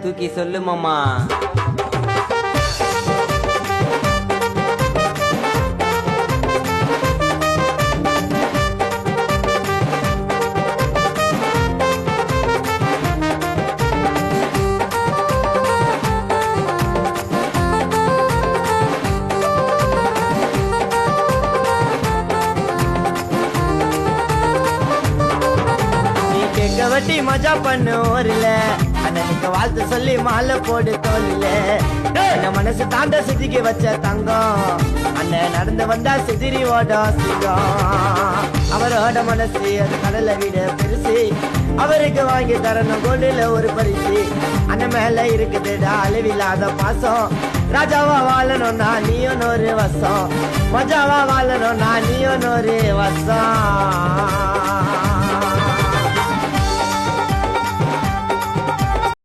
தூக்கி சொல்லு மாமா. வட்டி மஜா பண்ணு ஊர்ல அண்ணனுக்கு வாழ்த்து சொல்லி மாலை போடு தோல்ல. என்ன மனசு தாண்ட சிதிக்கு வச்ச தங்கம் அண்ணன் நடந்து வந்தா சிதிரி ஓட சிங்கம். அவரோட மனசு அது கடலை விட பெருசு, அவருக்கு வாங்கி தரணும் கோல்டுல ஒரு பரிசு. அண்ணன் மேல இருக்குதுடா அளவில்லாத பாசம். ராஜாவா வாழணும்னா நீயும் ஒரு வசம், மஜாவா வாழணும்னா நீயும் ஒரு வசம்.